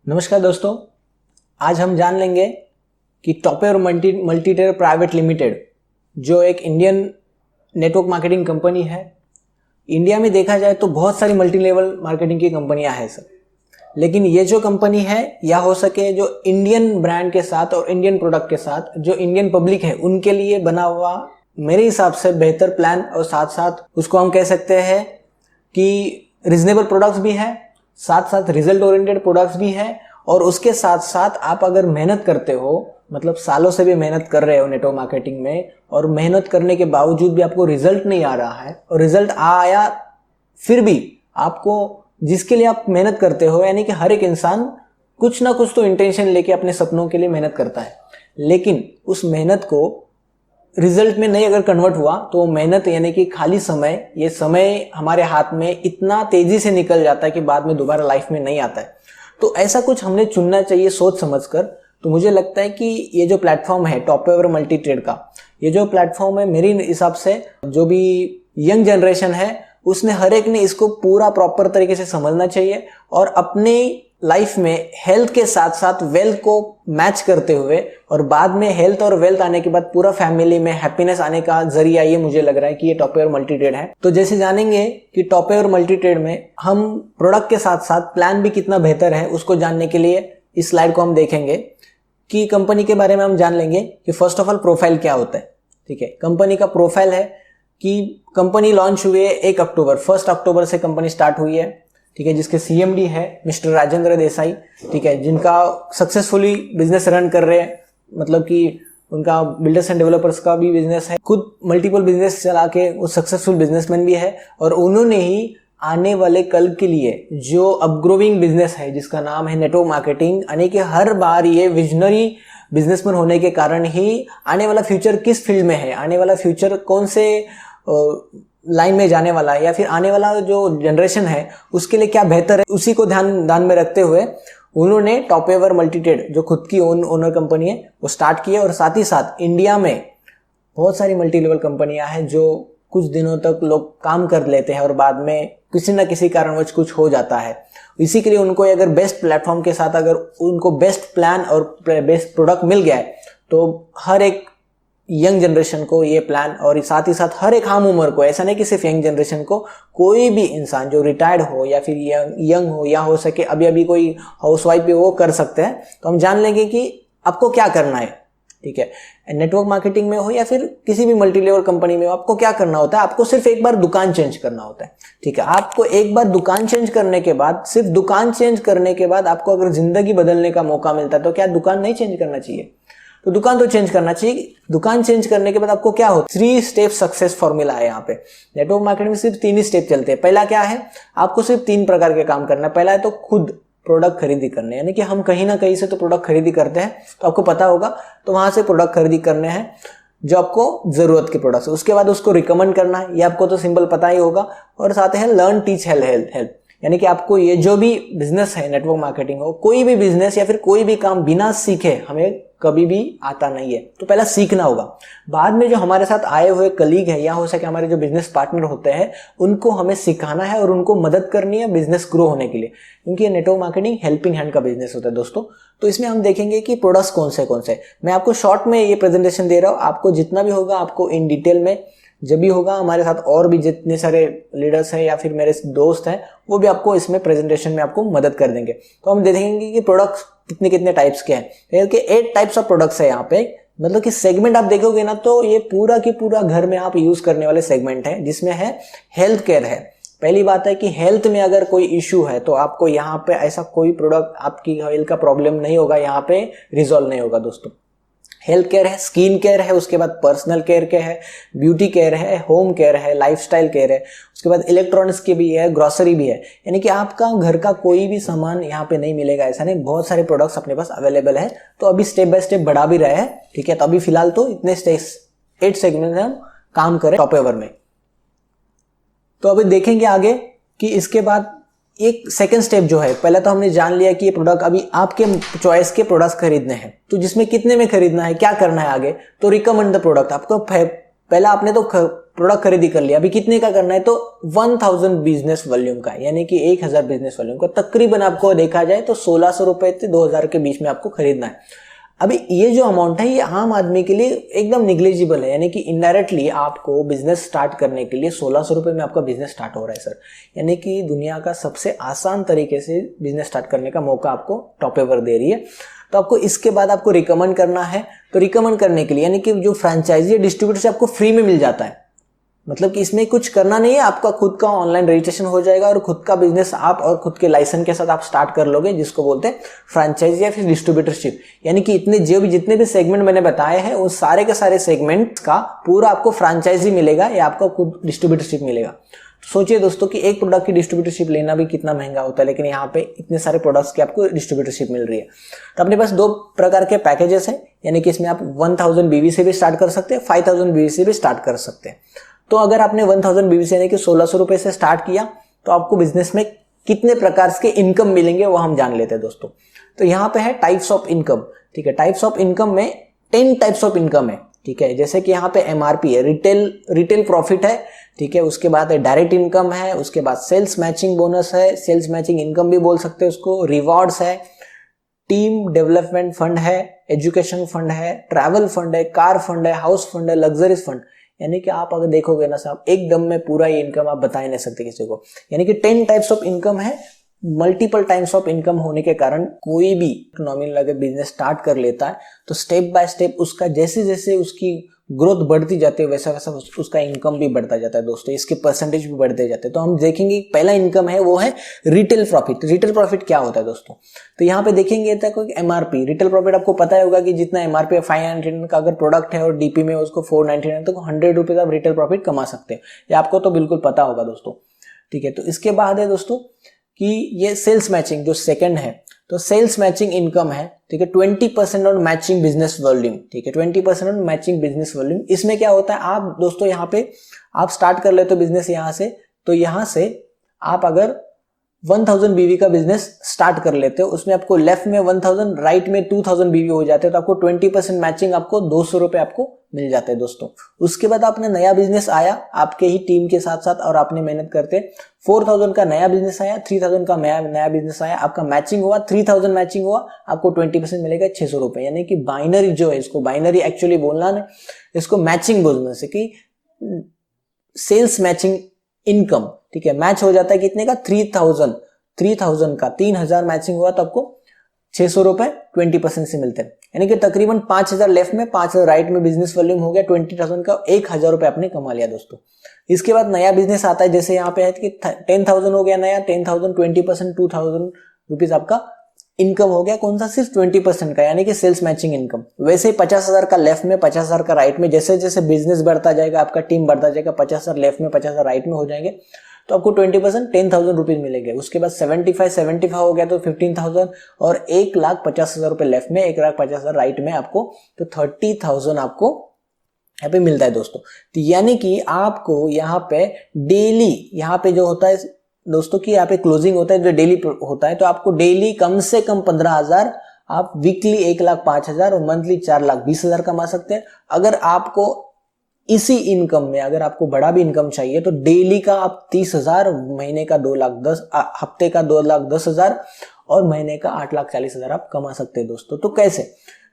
नमस्कार दोस्तों, आज हम जान लेंगे कि टॉपेवर मल्टीटेर प्राइवेट लिमिटेड जो एक इंडियन नेटवर्क मार्केटिंग कंपनी है। इंडिया में देखा जाए तो बहुत सारी मल्टी लेवल मार्केटिंग की कंपनियां हैं सर, लेकिन ये जो कंपनी है या हो सके जो इंडियन ब्रांड के साथ और इंडियन प्रोडक्ट के साथ जो इंडियन पब्लिक है उनके लिए बना हुआ मेरे हिसाब से बेहतर प्लान, और साथ साथ उसको हम कह सकते हैं कि रिजनेबल प्रोडक्ट्स भी है, साथ साथ रिजल्ट ओरिएंटेड प्रोडक्ट्स भी है। और उसके साथ साथ आप अगर मेहनत करते हो, मतलब सालों से भी मेहनत कर रहे हो नेटवर्क मार्केटिंग में, और मेहनत करने के बावजूद भी आपको रिजल्ट नहीं आ रहा है, और रिजल्ट आया फिर भी आपको जिसके लिए आप मेहनत करते हो, यानी कि हर एक इंसान कुछ ना कुछ तो इंटेंशन लेके अपने सपनों के लिए मेहनत करता है, लेकिन उस मेहनत को रिजल्ट में नहीं अगर कन्वर्ट हुआ तो मेहनत यानी कि खाली समय, ये समय हमारे हाथ में इतना तेजी से निकल जाता है कि बाद में दोबारा लाइफ में नहीं आता है। तो ऐसा कुछ हमने चुनना चाहिए सोच समझकर। तो मुझे लगता है कि ये जो प्लेटफॉर्म है टॉपेवर मल्टीट्रेड का, ये जो प्लेटफॉर्म है मेरे हिसाब से जो भी यंग जनरेशन है उसने हर एक ने इसको पूरा प्रॉपर तरीके से समझना चाहिए, और अपनी लाइफ में हेल्थ के साथ साथ वेल्थ को मैच करते हुए, और बाद में हेल्थ और वेल्थ आने के बाद पूरा फैमिली में हैप्पीनेस आने का जरिया ये मुझे लग रहा है कि ये टॉपेवर मल्टीट्रेड है। तो जैसे जानेंगे कि टॉपेवर मल्टीट्रेड में हम प्रोडक्ट के साथ साथ प्लान भी कितना बेहतर है, उसको जानने के लिए इस स्लाइड को हम देखेंगे कि कंपनी के बारे में हम जान लेंगे कि फर्स्ट ऑफ ऑल प्रोफाइल क्या होता है। ठीक है, कंपनी का प्रोफाइल है कि कंपनी लॉन्च हुई है 1 अक्टूबर से कंपनी स्टार्ट हुई है। ठीक है, जिसके सीएमडी है मिस्टर राजेंद्र देसाई। ठीक है, जिनका सक्सेसफुली बिजनेस रन कर रहे हैं, मतलब कि उनका बिल्डर्स एंड डेवलपर्स का भी बिजनेस है, खुद मल्टीपल बिजनेस चला के वो सक्सेसफुल बिजनेसमैन भी है। और उन्होंने ही आने वाले कल के लिए जो अपग्रोइंग बिजनेस है जिसका नाम है नेटवर्क मार्केटिंग, यानी कि हर बार ये विजनरी बिजनेसमैन होने के कारण ही आने वाला फ्यूचर किस फील्ड में है, आने वाला फ्यूचर कौन से लाइन में जाने वाला है, या फिर आने वाला जो जनरेशन है उसके लिए क्या बेहतर है, उसी को ध्यान में रखते हुए उन्होंने टॉपेवर मल्टीट्रेड जो खुद की ओनर कंपनी है वो स्टार्ट की है। और साथ ही साथ इंडिया में बहुत सारी मल्टी लेवल कंपनियां हैं जो कुछ दिनों तक लोग काम कर लेते हैं और बाद में किसी ना किसी कारणवश कुछ हो जाता है। इसी के लिए उनको अगर बेस्ट प्लेटफॉर्म के साथ अगर उनको बेस्ट प्लान और बेस्ट प्रोडक्ट मिल गया है तो हर एक यंग जनरेशन को ये प्लान, और साथ ही साथ हर एक आम उम्र को, ऐसा नहीं कि सिर्फ यंग जनरेशन को, कोई भी इंसान जो रिटायर्ड हो या फिर यंग हो या हो सके अभी कोई हाउसवाइफ भी, वो कर सकते हैं। तो हम जान लेंगे कि आपको क्या करना है। ठीक है, नेटवर्क मार्केटिंग में हो या फिर किसी भी मल्टी लेवल कंपनी में हो, आपको क्या करना होता है, आपको सिर्फ एक बार दुकान चेंज करना होता है। ठीक है, आपको एक बार दुकान चेंज करने के बाद, सिर्फ दुकान चेंज करने के बाद आपको अगर जिंदगी बदलने का मौका मिलता है तो क्या दुकान नहीं चेंज करना चाहिए? तो दुकान तो चेंज करना चाहिए। दुकान चेंज करने के बाद आपको क्या हो, 3 स्टेप सक्सेस फॉर्मूला है यहाँ पे। नेटवर्क मार्केटिंग में सिर्फ 3 ही स्टेप चलते हैं। पहला क्या है, आपको सिर्फ 3 प्रकार के काम करना है। पहला है तो खुद प्रोडक्ट खरीदी करने, यानी कि हम कहीं ना कहीं से तो प्रोडक्ट खरीदी करते हैं, तो आपको पता होगा, तो वहां से प्रोडक्ट खरीदी करने हैं जो आपको जरूरत के प्रोडक्ट्स। उसके बाद उसको रिकमेंड करना है, ये आपको तो सिंपल पता ही होगा। और साथ है लर्न टीच हेल्प, यानी कि आपको ये जो भी बिजनेस है, नेटवर्क मार्केटिंग हो, कोई भी बिजनेस या फिर कोई भी काम बिना सीखे हमें कभी भी आता नहीं है। तो पहला सीखना होगा। बाद में जो हमारे साथ आए हुए कलीग है या हो सके हमारे जो बिजनेस पार्टनर होते हैं, उनको हमें सिखाना है और उनको मदद करनी है बिजनेस ग्रो होने के लिए, क्योंकि ये नेटवर्क मार्केटिंग हेल्पिंग हैंड का बिजनेस होता है दोस्तों। तो इसमें हम देखेंगे कि प्रोडक्ट्स कौन से। मैं आपको शॉर्ट में ये प्रेजेंटेशन दे रहा हूँ, आपको जितना भी होगा आपको इन डिटेल में जब भी होगा, हमारे साथ और भी जितने सारे लीडर्स हैं या फिर मेरे दोस्त हैं वो भी आपको इसमें प्रेजेंटेशन में आपको मदद कर देंगे। तो हम देखेंगे कि प्रोडक्ट्स कितने टाइप्स के हैं। 8 टाइप्स ऑफ प्रोडक्ट्स है यहाँ पे, मतलब कि सेगमेंट आप देखोगे ना तो ये पूरा की पूरा घर में आप यूज करने वाले सेगमेंट है, जिसमें है हेल्थ केयर है। पहली बात है कि हेल्थ में अगर कोई इश्यू है तो आपको यहाँ पे ऐसा कोई प्रोडक्ट आपकी हेल्थ का प्रॉब्लम नहीं होगा, यहाँ पे रिजॉल्व नहीं होगा दोस्तों। हेल्थ केयर है, स्किन केयर है, उसके बाद पर्सनल केयर के है, ब्यूटी केयर है, होम केयर है, लाइफस्टाइल केयर है, उसके बाद इलेक्ट्रॉनिक्स की भी है, ग्रोसरी भी है। यानी कि आपका घर का कोई भी सामान यहाँ पे नहीं मिलेगा ऐसा नहीं, बहुत सारे प्रोडक्ट्स अपने पास अवेलेबल है। तो अभी स्टेप बाय स्टेप बढ़ा भी रहे हैं। ठीक है, तो अभी फिलहाल तो इतने 8 सेगमेंट में हम काम करें टॉपेवर में। तो अभी देखेंगे आगे कि इसके बाद एक सेकंड स्टेप जो है, पहले तो हमने जान लिया कि ये प्रोडक्ट अभी आपके चॉइस के प्रोडक्ट्स खरीदने हैं, तो जिसमें कितने में खरीदना है, क्या करना है आगे, तो रिकमेंड द प्रोडक्ट। आपको पहला आपने तो प्रोडक्ट खरीदी कर लिया, अभी कितने का करना है तो 1000 बिजनेस वॉल्यूम का, यानी कि 1000 बिजनेस वॉल्यूम का तकरीबन आपको देखा जाए तो 1600 रुपए से 2000 के बीच में आपको खरीदना है। अभी ये जो अमाउंट है ये आम आदमी के लिए एकदम निग्लिजिबल है, यानी कि इनडायरेक्टली आपको बिजनेस स्टार्ट करने के लिए 1600 रुपए में आपका बिजनेस स्टार्ट हो रहा है सर, यानी कि दुनिया का सबसे आसान तरीके से बिजनेस स्टार्ट करने का मौका आपको टॉप एवर दे रही है। तो आपको इसके बाद आपको रिकमेंड करना है, तो रिकमेंड करने के लिए यानी कि जो फ्रेंचाइजी डिस्ट्रीब्यूटर से आपको फ्री में मिल जाता है, मतलब कि इसमें कुछ करना नहीं है, आपका खुद का ऑनलाइन रजिस्ट्रेशन हो जाएगा और खुद का बिजनेस आप और खुद के लाइसेंस के साथ आप स्टार्ट कर लोगे, जिसको बोलते हैं फ्रेंचाइजी या फिर डिस्ट्रीब्यूटरशिप। यानी कि इतने जितने भी सेगमेंट मैंने बताए हैं उस सारे के सारे सेगमेंट का पूरा आपको फ्रेंचाइजी मिलेगा या आपको खुद डिस्ट्रीब्यूटरशिप मिलेगा। तो सोचिए दोस्तों कि एक प्रोडक्ट की डिस्ट्रीब्यूटरशिप लेना भी कितना महंगा होता है, लेकिन यहाँ पे इतने सारे प्रोडक्ट्स की आपको डिस्ट्रीब्यूटरशिप मिल रही है। तो अपने पास 2 प्रकार के पैकेजेस हैं, यानी कि इसमें आप 1000 बीवी से भी स्टार्ट कर सकते हैं, 5000 बीवी से भी स्टार्ट कर सकते हैं। तो अगर आपने 1000 बीवी से यानी कि 1600 रुपए से स्टार्ट किया तो आपको बिजनेस में कितने प्रकार के इनकम मिलेंगे वो हम जान लेते हैं दोस्तों। तो यहाँ पे है टाइप्स ऑफ इनकम, ठीक है। टाइप्स ऑफ इनकम में 10 टाइप्स ऑफ इनकम है, ठीक है। जैसे कि यहाँ पे एमआरपी है, रिटेल प्रॉफिट है, ठीक है। उसके बाद डायरेक्ट इनकम है, उसके बाद सेल्स मैचिंग बोनस है, सेल्स मैचिंग इनकम भी बोल सकते हैं उसको, रिवॉर्ड्स है, टीम डेवलपमेंट फंड है, एजुकेशन फंड है, ट्रैवल फंड है, कार फंड है, हाउस फंड है, लग्जरीज फंड। यानी कि आप अगर देखोगे ना साहब एकदम में पूरा ये इनकम आप बता ही नहीं सकते किसी को, यानी कि 10 टाइप्स ऑफ इनकम है। मल्टीपल टाइम्स ऑफ इनकम होने के कारण कोई भी नॉमिनल अगर बिजनेस स्टार्ट कर लेता है तो स्टेप बाय स्टेप उसका जैसे जैसे उसकी ग्रोथ बढ़ती जाती है वैसा वैसा उसका इनकम भी बढ़ता जाता है दोस्तों, इसके परसेंटेज भी बढ़ते जाते हैं। तो हम देखेंगे पहला इनकम है वो है रिटेल प्रॉफिट। रिटेल प्रॉफिट क्या होता है दोस्तों, तो यहाँ पे देखेंगे तक एमआरपी। रिटेल प्रॉफिट आपको पता होगा कि जितना एमआरपी 599 का अगर प्रोडक्ट है और डीपी में उसको 499 तो 100 रुपीज आप रिटेल प्रॉफिट कमा सकते हैं, ये आपको तो बिल्कुल पता होगा दोस्तों, ठीक है। तो इसके बाद है दोस्तों कि ये सेल्स मैचिंग जो सेकंड है, तो सेल्स मैचिंग इनकम है, ठीक है। 20% ऑन मैचिंग बिजनेस वॉल्यूम, ठीक है, 20% ऑन मैचिंग बिजनेस वॉल्यूम। इसमें क्या होता है, आप दोस्तों यहाँ पे आप स्टार्ट कर लेते हो बिजनेस यहाँ से, तो यहाँ से आप अगर 1000 बीवी का बिजनेस स्टार्ट कर लेते हो, उसमें आपको लेफ्ट में 1000 राइट में 2000 बीवी हो जाते हैं, तो आपको 20% मैचिंग आपको 200 रुपए आपको मिल जाते हैं दोस्तों। उसके बाद आपने नया बिजनेस आया आपके ही टीम के साथ साथ और आपने मेहनत करते 4000 का नया बिजनेस आया, 3000 का नया बिजनेस आया, आपका मैचिंग हुआ 3000 मैचिंग हुआ, आपको 20% मिलेगा 600 रुपए। यानी कि बाइनरी जो है, इसको बाइनरी एक्चुअली बोलना ना, इसको मैचिंग बोलने से कि सेल्स मैचिंग इनकम, ठीक है। मैच हो जाता है कितने का 3000 का 3000 मैचिंग हुआ तो आपको 600 रुपए 20% से मिलते हैं, यानी कि तकरीबन 5000 लेफ्ट में 5000 राइट में बिजनेस वॉल्यूम हो गया 20,000 का, 1000 रुपए आपने कमा लिया दोस्तों। इसके बाद नया बिजनेस आता है, जैसे यहाँ पे है कि 10,000 हो गया नया, 10,000 20% 2000 रुपीज आपका इनकम हो गया, कौन सा सिर्फ 20% का, यानी कि सेल्स मैचिंग इनकम। वैसे ही 50,000 का लेफ्ट में 50,000 का राइट में, जैसे जैसे बिजनेस बढ़ता जाएगा आपका टीम बढ़ता जाएगा, 50,000 लेफ्ट में 50,000 राइट में हो जाएंगे, तो आपको 20% 10,000 रुपीज मिलेंगे। उसके बाद 75 हो गया तो 15,000 और 1,50,000 रुपए लेफ्ट में, 1,50,000 राइट में आपको, तो 30,000 आपको यहाँ पे मिलता है दोस्तों। तो यानी कि आपको यहाँ पे डेली, यहाँ पे जो होता है दोस्तों कि यहाँ पे क्लोजिंग होता है जो डेली होता है, तो आपको डेली कम से कम 15,000, आप वीकली 1,05,000 और मंथली 4,20,000 कमा सकते हैं। अगर आपको इसी इनकम में अगर आपको बड़ा भी इनकम चाहिए तो डेली का आप 30,000, महीने का 2,10,000, हफ्ते का 2,10,000 और महीने का 8,40,000 आप कमा सकते हैं दोस्तों। तो कैसे,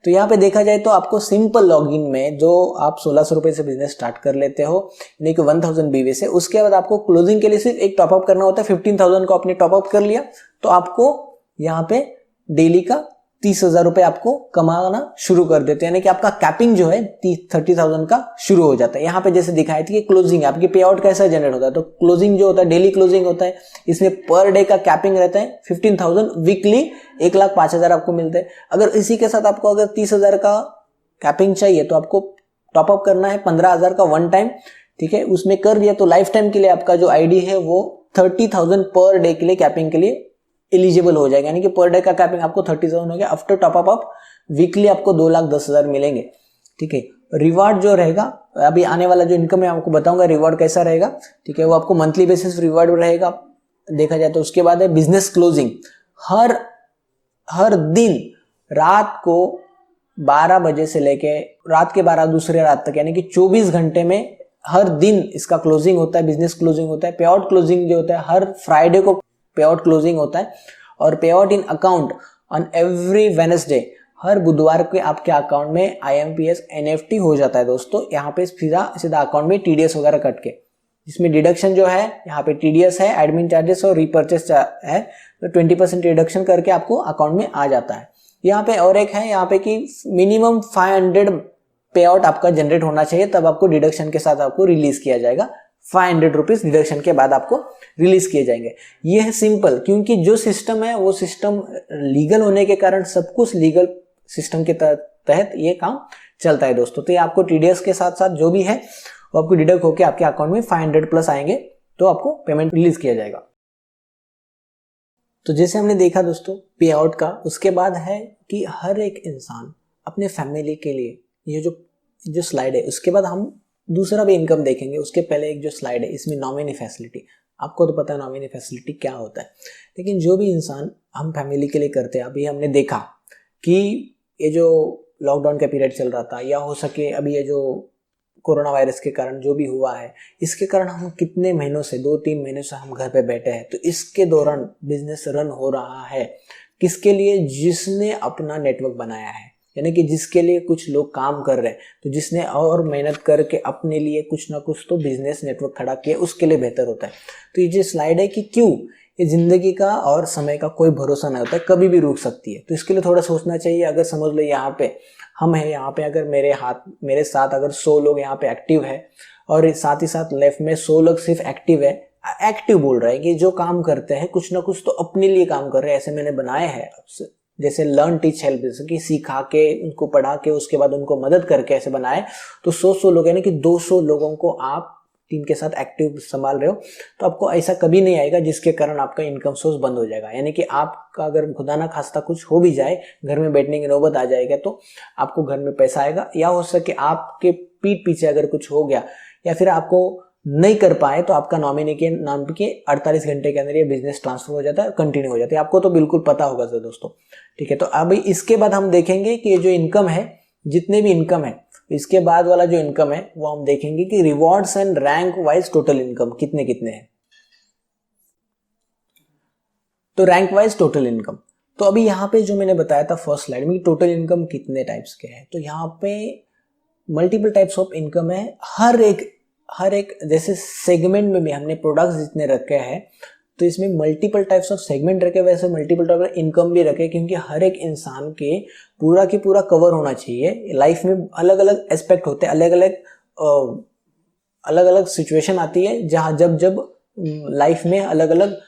तो यहाँ पे देखा जाए तो आपको सिंपल लॉगिन में जो आप 1600 रुपए से बिजनेस स्टार्ट कर लेते हो, यानी कि 1000 बीवी से, उसके बाद आपको क्लोजिंग के लिए सिर्फ एक टॉपअप करना होता है। 15,000 को आपने टॉपअप कर लिया तो आपको यहाँ पे डेली का 30,000 रुपए आपको कमाना शुरू कर देते हैं, यानी कि आपका कैपिंग जो है 30,000 का शुरू हो जाता है। यहाँ पे जैसे दिखाई थी कि क्लोजिंग आपकी पे आउट कैसा जनरेट होता है, तो क्लोजिंग जो होता है डेली क्लोजिंग होता है, इसमें पर डे का कैपिंग रहता है 15,000, वीकली 1,05,000 आपको मिलते हैं। अगर इसी के साथ आपको अगर 30,000 का कैपिंग चाहिए तो आपको टॉपअप करना है 15,000 का वन टाइम, ठीक है। उसमें कर दिया तो लाइफ टाइम के लिए आपका जो आईडी है वो 30,000 पर डे के लिए कैपिंग के लिए एलिजिबल हो जाएगा, यानी कि पर डे का कैपिंग आपको 30,000 हो गया। आफ्टर टॉपअप आप वीकली आपको 2,10,000 मिलेंगे, ठीक है। रिवार्ड जो रहेगा, अभी आने वाला जो इनकम है आपको बताऊंगा रिवार्ड कैसा रहेगा, ठीक है, वो आपको मंथली बेसिस रिवार्ड रहेगा देखा जाए तो। उसके बाद है बिजनेस क्लोजिंग, हर दिन रात को 12 बजे से लेके रात के 12 दूसरे रात तक, यानी कि 24 घंटे में हर दिन इसका क्लोजिंग होता है, बिजनेस क्लोजिंग होता है। पे आउट क्लोजिंग जो होता है हर फ्राइडे को पे आउट क्लोजिंग होता है, और pay out in account on every Wednesday, हर बुधवार के आपके अकाउंट में IMPS NFT हो जाता है दोस्तों। यहाँ पे सीधा सीधा अकाउंट में TDS वगैरह कट के, इसमें डिडक्शन जो है यहाँ पे TDS है, एडमिन चार्जेस और रीपर्चेस है, तो 20% रिडक्शन करके आपको अकाउंट में आ जाता है। यहाँ पे और एक है यहाँ पे कि मिनिमम 500 पे आउट आपका जनरेट होना चाहिए, तब आपको डिडक्शन के साथ आपको रिलीज किया जाएगा। 500 रुपीज डिडक्शन के बाद आपको रिलीज किए जाएंगे। ये है सिंपल, क्योंकि जो सिस्टम है वो सिस्टम लीगल होने के कारण सब कुछ लीगल सिस्टम के तहत ये काम चलता है दोस्तों। तो ये आपको TDS के साथ साथ जो भी है वो आपको डिडक्ट होकर आपके अकाउंट में 500 प्लस आएंगे, तो आपको पेमेंट रिलीज किया जाएगा। तो जैसे हमने देखा दोस्तों पे आउट का, उसके बाद है कि हर एक इंसान अपने फैमिली के लिए, ये जो स्लाइड है उसके बाद हम दूसरा भी इनकम देखेंगे। उसके पहले एक जो स्लाइड है इसमें नॉमिनी फैसिलिटी, आपको तो पता है नॉमिनी फैसिलिटी क्या होता है, लेकिन जो भी इंसान हम फैमिली के लिए करते हैं, अभी हमने देखा कि ये जो लॉकडाउन का पीरियड चल रहा था, या हो सके अभी ये जो कोरोना वायरस के कारण जो भी हुआ है, इसके कारण हम कितने महीनों से 2-3 महीनों से हम घर पे बैठे हैं। तो इसके दौरान बिजनेस रन हो रहा है किसके लिए? जिसने अपना नेटवर्क बनाया है, यानी कि जिसके लिए कुछ लोग काम कर रहे हैं, तो जिसने और मेहनत करके अपने लिए कुछ ना कुछ तो बिजनेस नेटवर्क खड़ा किया, उसके लिए बेहतर होता है। तो ये जो स्लाइड है कि क्यों ये जिंदगी का और समय का कोई भरोसा नहीं होता है, कभी भी रुक सकती है। तो इसके लिए थोड़ा सोचना चाहिए। अगर समझ लो यहाँ पे हम हैं, यहाँ पे अगर मेरे साथ अगर 100 लोग यहाँ पे एक्टिव है, और साथ ही साथ लेफ्ट में 100 लोग सिर्फ एक्टिव है, एक्टिव बोल रहा है कि जो काम करते हैं कुछ ना कुछ तो अपने लिए काम कर रहे हैं, ऐसे मैंने बनाए हैं। जैसे लर्न टीच हेल्प, जैसे कि सिखा के, उनको पढ़ा के, उसके बाद उनको मदद करके ऐसे बनाए। तो 100 लोग यानी कि 200 लोगों को आप टीम के साथ एक्टिव संभाल रहे हो। तो आपको ऐसा कभी नहीं आएगा जिसके कारण आपका इनकम सोर्स बंद हो जाएगा। यानी कि आपका अगर खुदा ना खास्ता कुछ हो भी जाए, घर में बैठने की नौबत आ जाएगा, तो आपको घर में पैसा आएगा। या हो सके आपके पीठ पीछे अगर कुछ हो गया, या फिर आपको नहीं कर पाए, तो आपका नॉमिनी के नाम के 48 घंटे के अंदर ये बिजनेस ट्रांसफर हो जाता है, कंटिन्यू हो जाता है। आपको तो बिल्कुल पता होगा सर दोस्तों, ठीक है। तो अब इसके बाद हम देखेंगे कि ये जो इनकम है, जितने भी इनकम है, इसके बाद वाला जो इनकम है वो हम देखेंगे कि rewards and rank wise total income कितने कितने हैं। तो रैंक वाइज टोटल इनकम, तो अभी यहाँ पे जो मैंने बताया था फर्स्ट स्लाइड में टोटल इनकम कितने टाइप्स के हैं, तो यहाँ पे मल्टीपल टाइप्स ऑफ इनकम है। हर एक जैसे सेगमेंट में भी हमने प्रोडक्ट्स जितने रखे हैं, तो इसमें मल्टीपल टाइप्स ऑफ सेगमेंट रखे, वैसे मल्टीपल टाइप ऑफ इनकम भी रखे, क्योंकि हर एक इंसान के पूरा की पूरा कवर होना चाहिए। लाइफ में अलग अलग एस्पेक्ट होते हैं, अलग अलग सिचुएशन आती है, जहाँ जब लाइफ में अलग अलग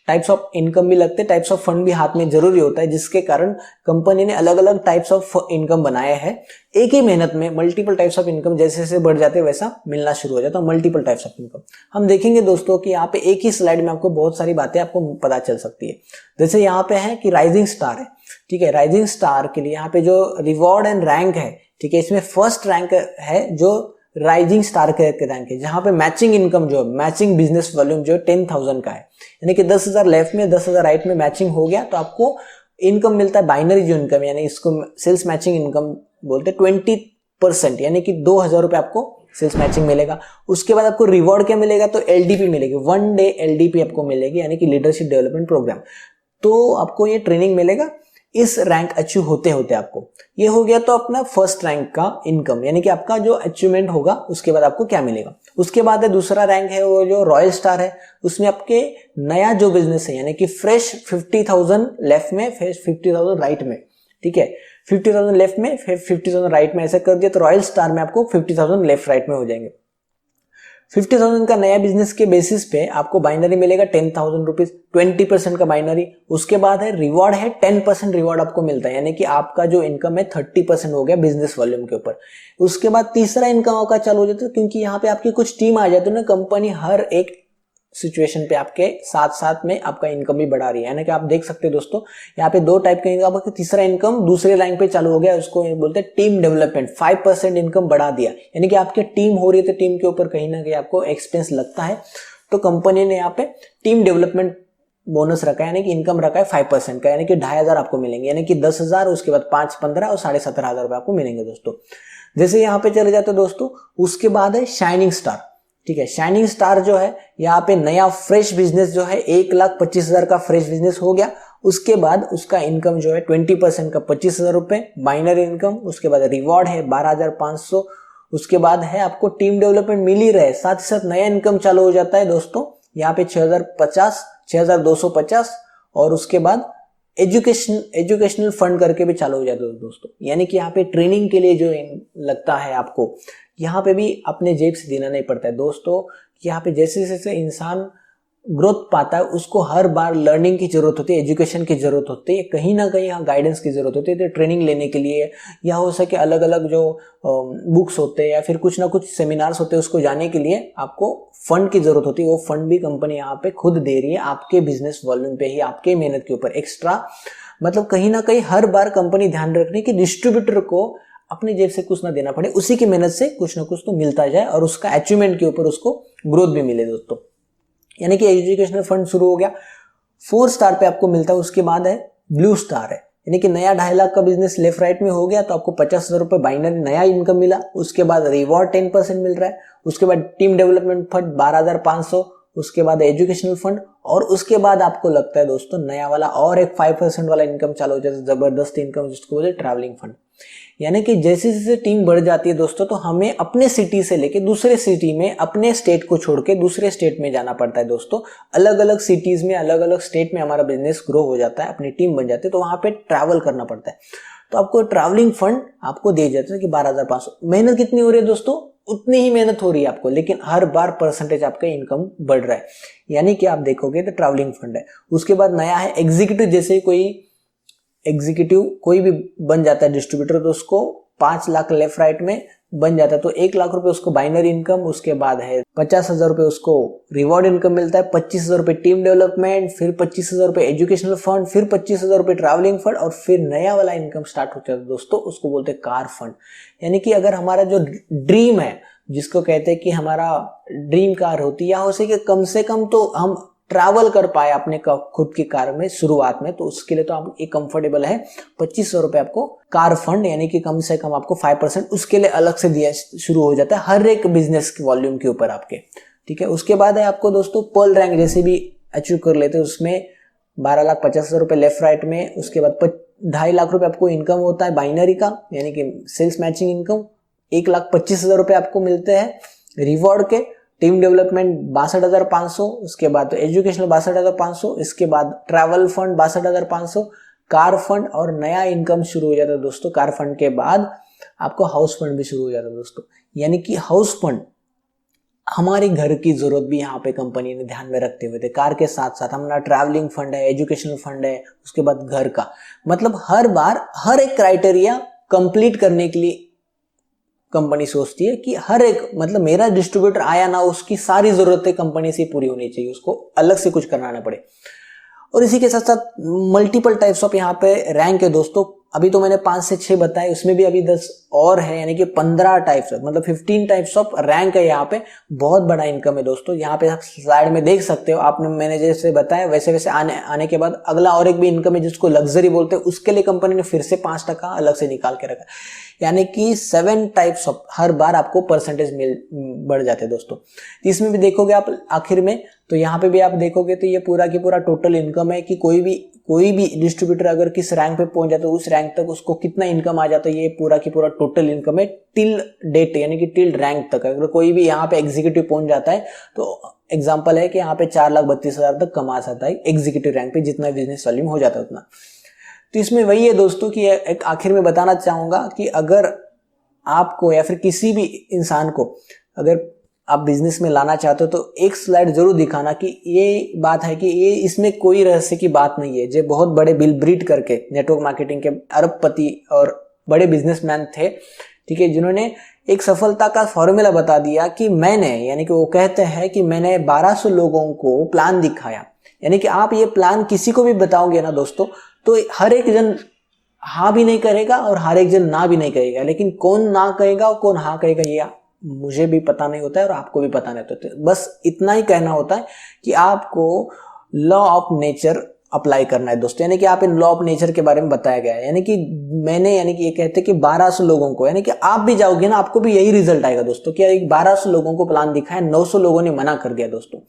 टाइप्स ऑफ इनकम भी लगते हैं, टाइप्स ऑफ फंड भी हाथ में जरूरी होता है, जिसके कारण कंपनी ने अलग अलग टाइप्स ऑफ इनकम बनाया है। एक ही मेहनत में मल्टीपल टाइप्स ऑफ इनकम जैसे जैसे बढ़ जाते हैं वैसा मिलना शुरू हो जाता है, मल्टीपल टाइप्स ऑफ इनकम। हम देखेंगे दोस्तों कि यहाँ पे एक ही स्लाइड में आपको बहुत सारी बातें आपको पता चल सकती है। जैसे यहाँ पे है कि राइजिंग स्टार है, ठीक है। राइजिंग स्टार के लिए यहाँ पे जो रिवॉर्ड एंड रैंक है, ठीक है, इसमें फर्स्ट रैंक है जो राइजिंग स्टार के रैंक है, जहां पे मैचिंग इनकम जो मैचिंग बिजनेस वॉल्यूम जो 10,000 का है, यानी कि 10,000 लेफ्ट में 10,000 राइट में मैचिंग हो गया, तो आपको इनकम मिलता है बाइनरी जो इनकम, यानी इसको सेल्स मैचिंग इनकम बोलते हैं। 20% यानी कि 2,000 रुपए आपको सेल्स मैचिंग मिलेगा। उसके बाद आपको रिवॉर्ड क्या मिलेगा? तो LDP मिलेगी, 1 डे LDP आपको मिलेगी, यानी कि लीडरशिप डेवलपमेंट प्रोग्राम। तो आपको ये ट्रेनिंग मिलेगा इस रैंक अचीव होते होते आपको। ये हो गया तो अपना फर्स्ट रैंक का इनकम, यानी कि आपका जो अचीवमेंट होगा उसके बाद आपको क्या मिलेगा। उसके बाद है दूसरा रैंक है वो जो रॉयल स्टार है, उसमें आपके नया जो बिजनेस है, यानी कि फ्रेश 50,000 लेफ्ट में, फ्रेश 50,000 राइट में, ठीक है। 50,000 लेफ्ट में, 50,000 राइट में, ऐसा कर दिया तो रॉयल स्टार में आपको 50,000 लेफ्ट राइट में हो जाएंगे। 50,000 का नया बिजनेस के बेसिस पे आपको बाइनरी मिलेगा 10,000 रुपीज, 20% का बाइनरी। उसके बाद है रिवॉर्ड है 10% रिवॉर्ड आपको मिलता है, यानी कि आपका जो इनकम है 30% हो गया बिजनेस वॉल्यूम के ऊपर। उसके बाद तीसरा इनकम आपका चालू हो जाता है, क्योंकि यहाँ पे आपकी कुछ टीम आ जाती है ना, कंपनी हर एक सिचुएशन पे आपके साथ साथ में आपका इनकम भी बढ़ा रही है। यानी कि आप देख सकते हैं दोस्तों, यहाँ पे 2 टाइप का इनकम, तीसरा इनकम दूसरे रैंक पे चालू हो गया, उसको बोलते हैं टीम डेवलपमेंट। 5% इनकम बढ़ा दिया, यानी कि आपकी टीम हो रही है तो टीम के ऊपर कहीं ना कहीं आपको एक्सपेंस लगता है, तो कंपनी ने यहाँ पे टीम डेवलपमेंट बोनस रखा है, यानी कि इनकम रखा है 5% का, यानी कि 2,500 आपको मिलेंगे, यानी कि 10,000, उसके बाद 5, 15 और 17,500 रुपए आपको मिलेंगे दोस्तों। जैसे यहाँ पे चले जाते दोस्तों, उसके बाद है शाइनिंग स्टार। ठीक है। शाइनिंग स्टार जो है यहाँ पे नया फ्रेश बिजनेस जो है 1,25,000 का फ्रेश बिजनेस हो गया। उसके बाद उसका इनकम जो है 20% का 25,000 रुपए बाइनरी इनकम। उसके बाद रिवॉर्ड है 12,500। उसके बाद है आपको टीम डेवलपमेंट मिल ही रहे, साथ ही साथ नया इनकम चालू हो जाता है दोस्तों यहाँ पे 6,250 और उसके बाद एजुकेशनल फंड करके भी चालू हो जाता है दोस्तों। यानी कि यहाँ पे ट्रेनिंग के लिए जो लगता है आपको, यहाँ पे भी अपने जेब से देना नहीं पड़ता है दोस्तों। यहाँ पे जैसे जैसे इंसान ग्रोथ पाता है उसको हर बार लर्निंग की जरूरत होती है, एजुकेशन की जरूरत होती है, कहीं ना कहीं यहाँ गाइडेंस की जरूरत होती है। तो ट्रेनिंग लेने के लिए या हो सके अलग अलग जो बुक्स होते हैं या फिर कुछ ना कुछ सेमिनार्स होते हैं उसको जाने के लिए आपको फंड की जरूरत होती है। वो फंड भी कंपनी यहाँ पे खुद दे रही है आपके बिजनेस वॉल्यूम पे ही, आपके मेहनत के ऊपर एक्स्ट्रा। मतलब कहीं ना कहीं हर बार कंपनी ध्यान रखने की डिस्ट्रीब्यूटर को अपनी जेब से कुछ ना देना पड़े, उसी की मेहनत से कुछ ना कुछ तो मिलता जाए और उसका अचीवमेंट के ऊपर उसको ग्रोथ भी मिले दोस्तों। यानी कि एजुकेशनल फंड शुरू हो गया। 4 स्टार पे आपको मिलता है। उसके बाद है ब्लू स्टार है, यानी कि नया 2.5 लाख का बिजनेस लेफ्ट राइट में हो गया तो आपको 50,000 रुपए बाइनरी नया इनकम मिला। उसके बाद रिवॉर्ड 10% मिल रहा है। उसके बाद टीम डेवलपमेंट फंड 12,500। उसके बाद एजुकेशनल फंड और उसके बाद आपको लगता है दोस्तों नया वाला और एक 5% वाला इनकम चालू हो जाता है, जबरदस्त इनकम जिसको बोलते हैं ट्रैवलिंग फंड। यानी कि जैसे जैसे टीम बढ़ जाती है दोस्तों तो हमें अपने सिटी से लेके दूसरे सिटी में, अपने स्टेट को छोड़ के दूसरे स्टेट में जाना पड़ता है दोस्तों। अलग अलग सिटीज में, अलग अलग स्टेट में हमारा बिजनेस ग्रो हो जाता है, अपनी टीम बन जाती है तो वहां पे ट्रैवल करना पड़ता है। तो आपको ट्रैवलिंग फंड आपको दे जाता है कि 12,500। मेहनत कितनी हो रही है दोस्तों? उतनी ही मेहनत हो रही है आपको, लेकिन हर बार परसेंटेज आपका इनकम बढ़ रहा है। यानी कि आप देखोगे तो ट्रैवलिंग फंड है। उसके बाद नया है एग्जीक्यूटिव। जैसे कोई एग्जीक्यूटिव कोई भी बन जाता है डिस्ट्रीब्यूटर तो उसको 5 लाख लेफ्ट राइट में बन जाता है तो 1 लाख रुपए उसको बाइनरी इनकम। उसके बाद है 50,000 रुपए उसको रिवॉर्ड इनकम मिलता है, 25,000 रुपए टीम डेवलपमेंट, फिर 25,000 रुपए एजुकेशनल फंड, फिर 25,000 रुपए ट्रैवलिंग फंड और फिर नया वाला इनकम स्टार्ट होता है दोस्तों, उसको बोलते हैं कार फंड। यानी कि अगर हमारा जो ड्रीम है, जिसको कहते हैं कि हमारा ड्रीम कार होती है, या हो सके कम से कम तो हम ट्रैवल कर पाए अपने खुद की कार में शुरुआत में, तो उसके लिए तो आप एक कंफर्टेबल है 25,000 रुपए आपको कार फंड, यानी कि कम से कम आपको 5% उसके लिए अलग से दिया शुरू हो जाता है हर एक बिजनेस के वॉल्यूम के ऊपर आपके। ठीक है। उसके बाद है आपको दोस्तों पर्ल रैंक जैसे भी अचीव कर लेते हैं, उसमें 12,50,000 रुपए लेफ्ट राइट में। उसके बाद 2.5 लाख रुपए आपको इनकम होता है बाइनरी का, यानी कि सेल्स मैचिंग इनकम। 1,25,000 रुपए आपको मिलते हैं रिवॉर्ड के। Team development 62,500। उसके बाद एजुकेशनल 62,500। इसके बाद ट्रैवल फंड 62,500, कार फंड और नया इनकम शुरू हो जाता है दोस्तों। कार फंड के बाद आपको हाउस फंड भी शुरू हो जाता है दोस्तों। यानी कि हाउस फंड हमारे घर की जरूरत भी यहाँ पे कंपनी ने ध्यान में रखते हुए थे। कार के साथ साथ हमारा ट्रैवलिंग फंड है, एजुकेशनल फंड है, उसके बाद घर का। मतलब हर बार हर एक क्राइटेरिया कंप्लीट करने के लिए कंपनी सोचती है कि हर एक, मतलब मेरा डिस्ट्रीब्यूटर आया ना, उसकी सारी जरूरतें कंपनी से पूरी होनी चाहिए, उसको अलग से कुछ करना ना पड़े। और इसी के साथ साथ मल्टीपल टाइप्स ऑफ यहाँ पे रैंक है दोस्तों। अभी तो मैंने 5 से 6 बताए, उसमें भी अभी 10 और है, यानी कि 15 टाइप्स, मतलब 15 टाइप्स ऑफ रैंक है यहाँ पे। बहुत बड़ा इनकम है दोस्तों। यहाँ पे आप स्लाइड में देख सकते हो, आपने मैंने जैसे बताया वैसे वैसे आने के बाद अगला और एक भी इनकम है जिसको लग्जरी बोलते हैं, उसके लिए कंपनी ने फिर से 5% अलग से निकाल के रखा। यानी कि 7 टाइप्स ऑफ हर बार आपको परसेंटेज बढ़ जाते हैं दोस्तों। इसमें भी देखोगे आप आखिर में, तो यहाँ पे भी आप देखोगे तो ये पूरा की पूरा टोटल इनकम है कि कोई भी डिस्ट्रीब्यूटर अगर किस रैंक पे पहुंच जाता है उस रैंक तक उसको कितना इनकम आ जाता है, ये पूरा की पूरा टोटल इनकम है टिल डेट, यानी कि टिल रैंक तक। अगर कोई भी यहाँ पे एग्जीक्यूटिव पहुंच जाता है तो एग्जांपल है कि यहाँ पे 4,32,000 तक कमा सकता है एग्जीक्यूटिव रैंक पे, जितना बिजनेस वॉल्यूम हो जाता है उतना। तो इसमें वही है दोस्तों कि एक आखिर में बताना चाहूंगा कि अगर आपको या फिर किसी भी इंसान को अगर आप बिजनेस में लाना चाहते हो तो एक स्लाइड जरूर दिखाना कि ये बात है कि ये इसमें कोई रहस्य की बात नहीं है। जो बहुत बड़े बिल ब्रीट करके नेटवर्क मार्केटिंग के अरबपति और बड़े बिजनेसमैन थे, ठीक है, जिन्होंने एक सफलता का फॉर्मूला बता दिया कि मैंने, यानी कि वो कहते हैं कि मैंने 1200 लोगों को प्लान दिखाया। यानी कि आप ये प्लान किसी को भी बताओगे ना दोस्तों तो हर एक जन हाँ भी नहीं करेगा और हर एक जन ना भी नहीं करेगा, लेकिन कौन ना कहेगा और कौन हाँ करेगा ये मुझे भी पता नहीं होता है और आपको भी पता नहीं होता है। बस इतना ही कहना होता है कि आपको लॉ ऑफ नेचर अप्लाई करना है दोस्तों, यानी कि आप इन लॉ ऑफ नेचर के बारे में बताया गया है। यानी कि ये कहते हैं कि 1200 लोगों को, यानी कि आप भी जाओगे ना, आपको भी यही रिजल्ट आएगा दोस्तों कि 1200 लोगों को प्लान दिखा है, 900 लोगों ने मना कर दिया दोस्तों,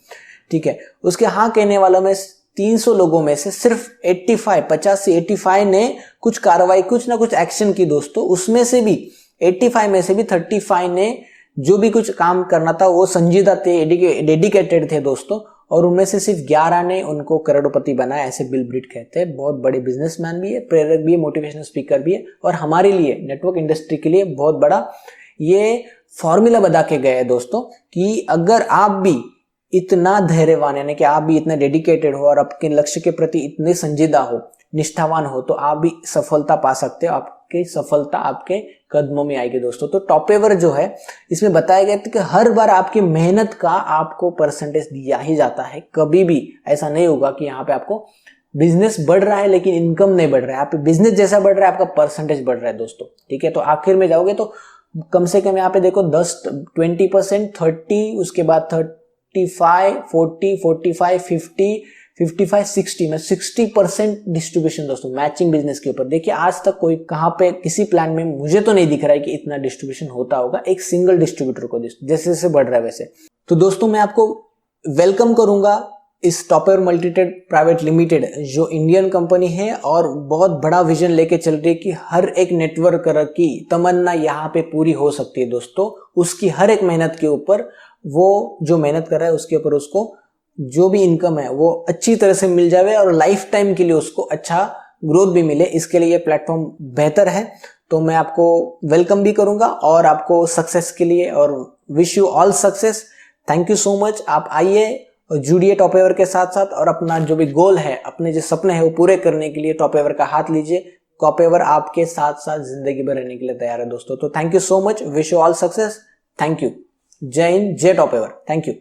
ठीक है। उसके हाँ कहने वालों में 300 लोगों में से सिर्फ 50 से 85 ने कुछ कार्रवाई, कुछ ना कुछ एक्शन की दोस्तों। उसमें से भी 85 में से भी 35 ने जो भी कुछ काम करना था वो संजीदा थे, डेडिकेटेड थे दोस्तों, और उनमें से सिर्फ 11 ने उनको करोड़पति बनाया, ऐसे बिल ब्रीट कहते हैं। बहुत बड़े बिजनेसमैन भी है, प्रेरक भी है, मोटिवेशनल स्पीकर भी है, और हमारे लिए नेटवर्क इंडस्ट्री के लिए बहुत बड़ा ये फॉर्मूला बता के गए हैं दोस्तों कि अगर आप भी इतना धैर्यवान, यानी कि आप भी इतना डेडिकेटेड हो और आपके लक्ष्य के प्रति इतने संजीदा हो, निष्ठावान हो, तो आप भी सफलता पा सकते हो। आपकी सफलता आपके कदमों में आएगी दोस्तों। तो टॉपएवर जो है इसमें बताया गया कि हर बार आपकी मेहनत का आपको परसेंटेज दिया ही जाता है। कभी भी ऐसा नहीं होगा कि यहाँ पे आपको बिजनेस बढ़ रहा है लेकिन इनकम नहीं बढ़ रहा है। आप बिजनेस जैसा बढ़ रहा है, आपका परसेंटेज बढ़ रहा है दोस्तों, ठीक है। तो आखिर में जाओगे तो कम से कम यहाँ पे देखो 20%, 30, उसके बाद 35, 40, 45, 50, 55, 60 में 60% डिस्ट्रीब्यूशन दोस्तों मैचिंग बिजनेस के ऊपर। देखिए आज तक कोई कहाँ पे किसी प्लान में मुझे तो नहीं दिख रहा है कि इतना डिस्ट्रीब्यूशन होता होगा एक सिंगल डिस्ट्रीब्यूटर को, जैसे जैसे बढ़ रहा है वैसे। तो दोस्तों मैं आपको वेलकम करूंगा इस टॉपएवर मल्टीट्रेड प्राइवेट लिमिटेड, जो इंडियन कंपनी है और बहुत बड़ा विजन लेके चल रही है कि हर एक नेटवर्कर की तमन्ना यहाँ पे पूरी हो सकती है दोस्तों। उसकी हर एक मेहनत के ऊपर, वो जो मेहनत कर रहा है उसके ऊपर उसको जो भी इनकम है वो अच्छी तरह से मिल जाए और लाइफ टाइम के लिए उसको अच्छा ग्रोथ भी मिले, इसके लिए ये प्लेटफॉर्म बेहतर है। तो मैं आपको वेलकम भी करूंगा और आपको सक्सेस के लिए और wish you all success. Thank you so much. आप आइए और जुड़िए टॉपएवर के साथ साथ, और अपना जो भी गोल है, अपने जो सपने हैं वो पूरे करने के लिए टॉपएवर का हाथ लीजिए। टॉपएवर आपके साथ साथ जिंदगी भर रहने के लिए तैयार है दोस्तों। तो thank you so much, wish you all success. Thank you. जय हिंद, जय टॉपएवर। Thank you.